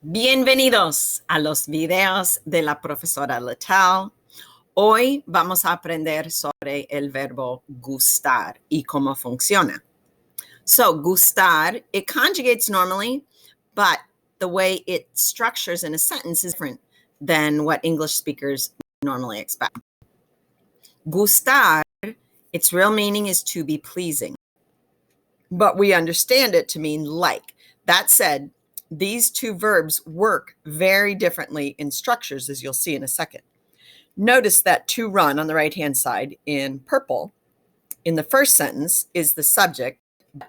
Bienvenidos a los videos de la profesora Littell. Hoy vamos a aprender sobre el verbo gustar y cómo funciona. So, gustar, it conjugates normally, but the way it structures in a sentence is different than what English speakers normally expect. Gustar, its real meaning is to be pleasing, but we understand it to mean like. That said, these two verbs work very differently in structures, as you'll see in a second. Notice that to run on the right-hand side in purple, in the first sentence is the subject.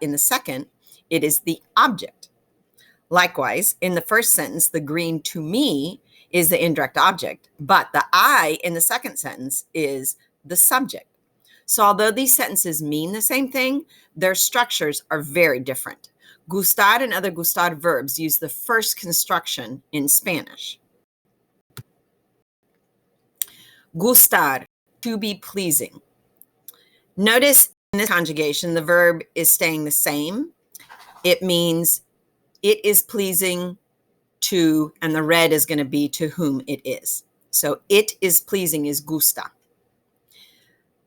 In the second, it is the object. Likewise, in the first sentence, the green to me is the indirect object, but the I in the second sentence is the subject. So although these sentences mean the same thing, their structures are very different. Gustar and other gustar verbs use the first construction in Spanish. Gustar, to be pleasing. Notice in this conjugation, the verb is staying the same. It means it is pleasing to, and the red is going to be to whom it is. So it is pleasing is gusta.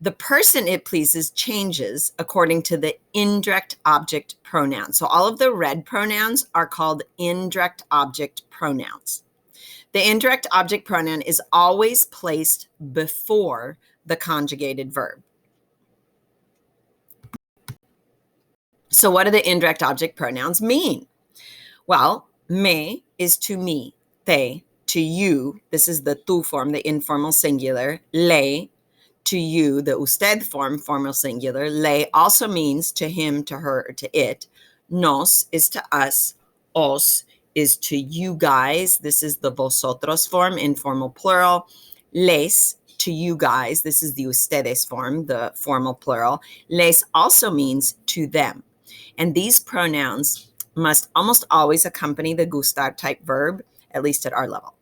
The person it pleases changes according to the indirect object pronoun. So all of the red pronouns are called indirect object pronouns. The indirect object pronoun is always placed before the conjugated verb. So what do the indirect object pronouns mean? Well, me is to me, te to you. This is the tú form, the informal singular. Le to you, the usted form, formal singular. Le also means to him, to her, or to it. Nos is to us. Os is to you guys. This is the vosotros form, informal plural. Les to you guys. This is the ustedes form, the formal plural. Les also means to them. And these pronouns must almost always accompany the gustar type verb, at least at our level.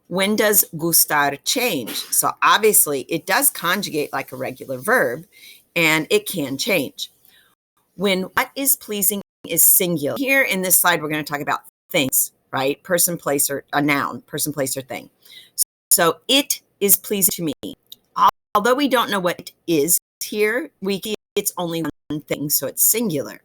When does gustar change? So obviously it does conjugate like a regular verb, and it can change. When what is pleasing is singular. Here in this slide, we're going to talk about things, right? Person, place, or a noun, person, place, or thing. So it is pleasing to me. Although we don't know what it is here, it's only one thing, so it's singular.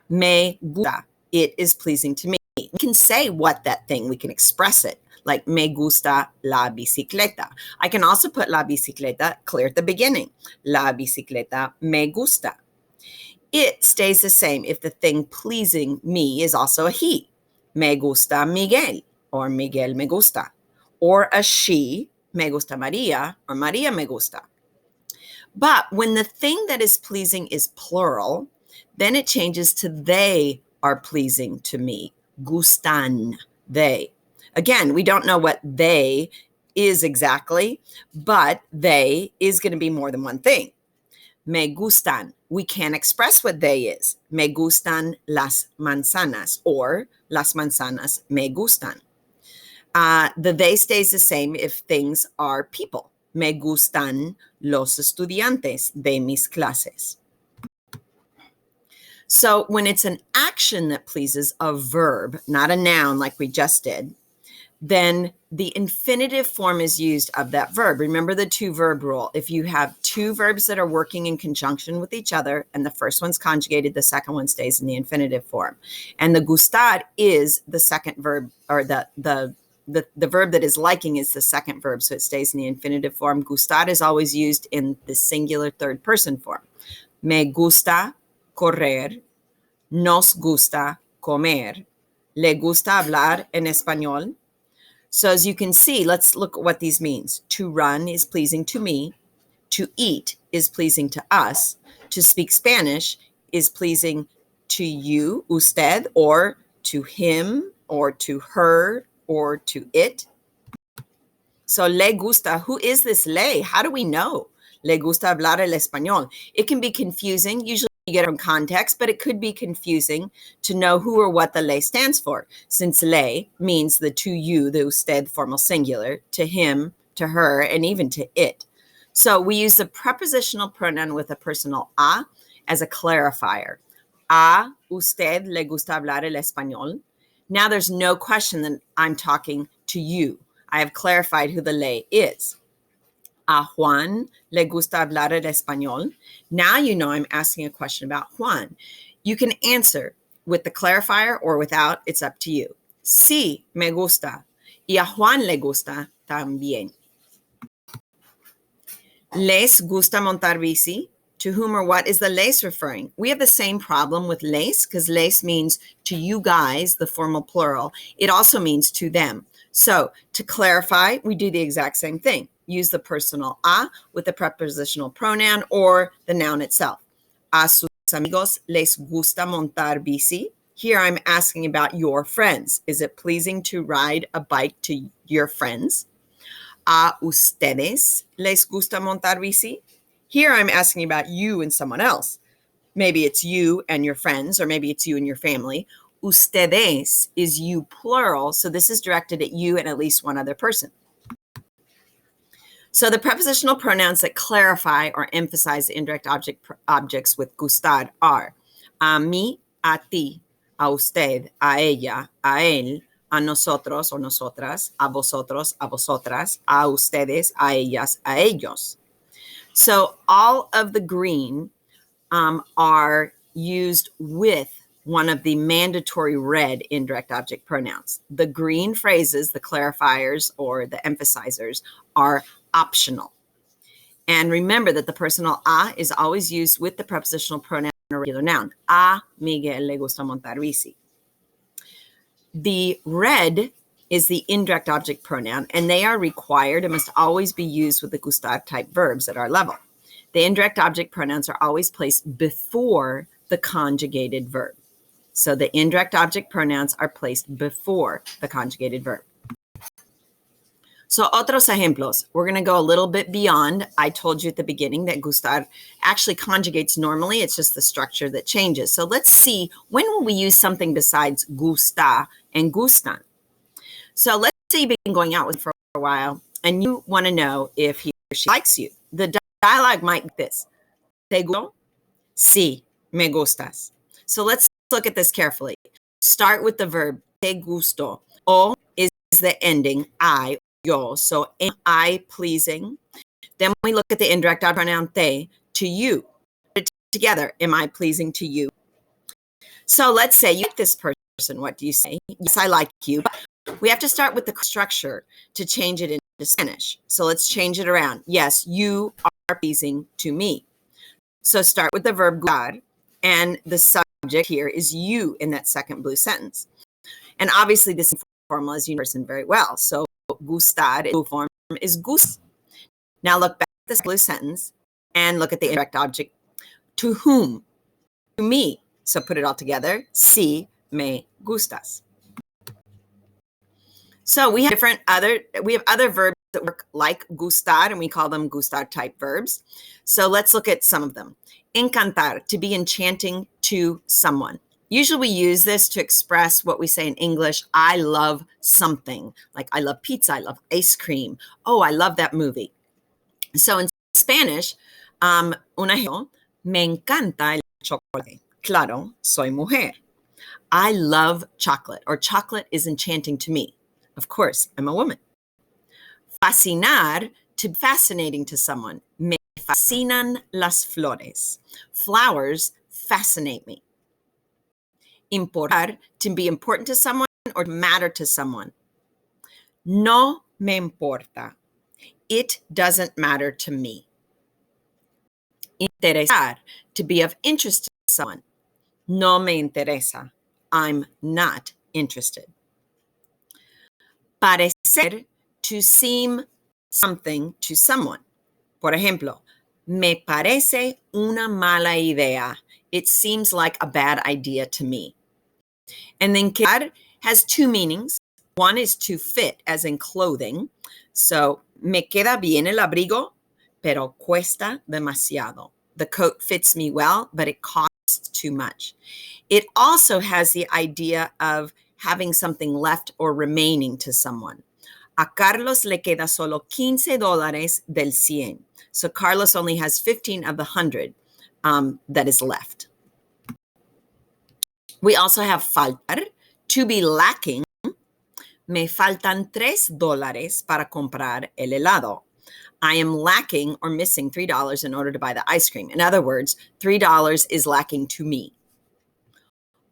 Me gusta, it is pleasing to me. We can say what that thing, we can express it, like me gusta la bicicleta. I can also put la bicicleta clear at the beginning. La bicicleta me gusta. It stays the same if the thing pleasing me is also a he. Me gusta Miguel, or Miguel me gusta. Or a she, me gusta Maria, or Maria me gusta. But when the thing that is pleasing is plural, then it changes to they are pleasing to me. Gustan, they. Again, we don't know what they is exactly, but they is going to be more than one thing. Me gustan, we can express what they is. Me gustan las manzanas, or las manzanas me gustan. The they stays the same if things are people. Me gustan los estudiantes de mis clases. So when it's an action that pleases a verb, not a noun like we just did, then the infinitive form is used of that verb. Remember the two verb rule. If you have two verbs that are working in conjunction with each other, and the first one's conjugated, the second one stays in the infinitive form. And the gustar is the second verb, or the verb that is liking is the second verb, so it stays in the infinitive form. Gustar is always used in the singular third person form. Me gusta correr, nos gusta comer, le gusta hablar en español. So as you can see, let's look at what these means. To run is pleasing to me. To eat is pleasing to us. To speak Spanish is pleasing to you, usted, or to him, or to her, or to it. So le gusta, who is this le? How do we know? Le gusta hablar el español. It can be confusing. Usually you get it from context, but it could be confusing to know who or what the le stands for, since le means the to you, the usted formal singular, to him, to her, and even to it. So we use the prepositional pronoun with a personal a as a clarifier. A usted le gusta hablar el español. Now there's no question that I'm talking to you. I have clarified who the le is. A Juan le gusta hablar el español. Now you know I'm asking a question about Juan. You can answer with the clarifier or without. It's up to you. Sí, me gusta. Y a Juan le gusta también. Les gusta montar bici. To whom or what is the les referring? We have the same problem with les because les means to you guys, the formal plural. It also means to them. So to clarify, we do the exact same thing. Use the personal a with the prepositional pronoun or the noun itself. A sus amigos les gusta montar bici. Here I'm asking about your friends. Is it pleasing to ride a bike to your friends? A ustedes les gusta montar bici? Here I'm asking about you and someone else. Maybe it's you and your friends, or maybe it's you and your family. Ustedes is you plural, so this is directed at you and at least one other person. So the prepositional pronouns that clarify or emphasize the indirect objects with gustar are a mí, a ti, a usted, a ella, a él, a nosotros o nosotras, a vosotros, a vosotras, a ustedes, a ellas, a ellos. So all of the green are used with one of the mandatory red indirect object pronouns. The green phrases, the clarifiers or the emphasizers, are optional. And remember that the personal a is always used with the prepositional pronoun or regular noun. A Miguel le gusta montar bici. The red is the indirect object pronoun, and they are required and must always be used with the gustar type verbs at our level. The indirect object pronouns are always placed before the conjugated verb. So the indirect object pronouns are placed before the conjugated verb. So otros ejemplos, we're going to go a little bit beyond. I told you at the beginning that gustar actually conjugates normally. It's just the structure that changes. So let's see, when will we use something besides gusta and gustan? So let's say you've been going out with for a while and you want to know if he or she likes you. The dialogue might be this. ¿Te gusto? Sí, me gustas. So let's look at this carefully. Start with the verb te gusto. O is the ending, I, yo. So am I pleasing? Then we look at the indirect pronoun te, to you. Put it together, am I pleasing to you? So let's say you like this person. What do you say? Yes, I like you. But we have to start with the structure to change it into Spanish. So let's change it around. Yes, you are pleasing to me. So start with the verb gustar, and the subject here is you in that second blue sentence. And obviously this formula is universal very well. So gustar in blue form is gus. Now look back at this blue sentence and look at the indirect object. To whom? To me. So put it all together. Sí, me gustas. So we have other verbs that work like gustar, and we call them gustar type verbs. So let's look at some of them. Encantar, to be enchanting to someone. Usually we use this to express what we say in English. I love something. Like I love pizza, I love ice cream. Oh, I love that movie. So in Spanish, un ejemplo, me encanta el chocolate. Claro, soy mujer. I love chocolate, or chocolate is enchanting to me. Of course, I'm a woman. Fascinar, to be fascinating to someone. Me fascinan las flores. Flowers fascinate me. Importar, to be important to someone or matter to someone. No me importa. It doesn't matter to me. Interesar, to be of interest to someone. No me interesa. I'm not interested. Parecer, to seem something to someone. Por ejemplo, me parece una mala idea. It seems like a bad idea to me. And then quedar has two meanings. One is to fit, as in clothing. So, me queda bien el abrigo, pero cuesta demasiado. The coat fits me well, but it costs too much. It also has the idea of having something left or remaining to someone. A Carlos le queda solo $15 del 100. So Carlos only has 15 of the 100 that is left. We also have faltar, To be lacking, me faltan $3 para comprar el helado. I am lacking or missing $3 in order to buy the ice cream. In other words, $3 is lacking to me.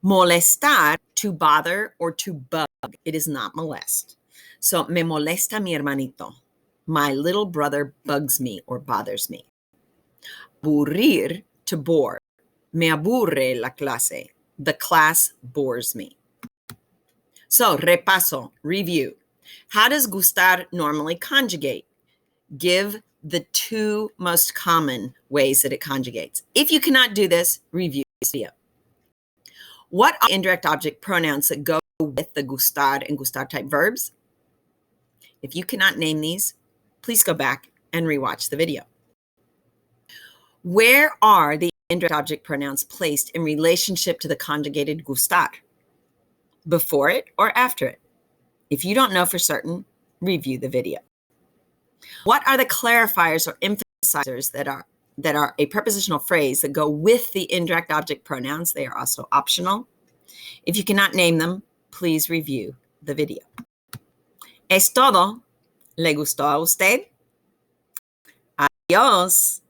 Molestar, to bother or to bug. It is not molest. So, me molesta mi hermanito. My little brother bugs me or bothers me. Aburrir, to bore. Me aburre la clase. The class bores me. So, repaso, review. How does gustar normally conjugate? Give the two most common ways that it conjugates. If you cannot do this, review this video. What are indirect object pronouns that go with the gustar and gustar type verbs? If you cannot name these, please go back and rewatch the video. Where are the indirect object pronouns placed in relationship to the conjugated gustar? Before it or after it? If you don't know for certain, review the video. What are the clarifiers or emphasizers that are a prepositional phrase that go with the indirect object pronouns? They are also optional. If you cannot name them, please review the video. Es todo. ¿Le gustó a usted? Adiós.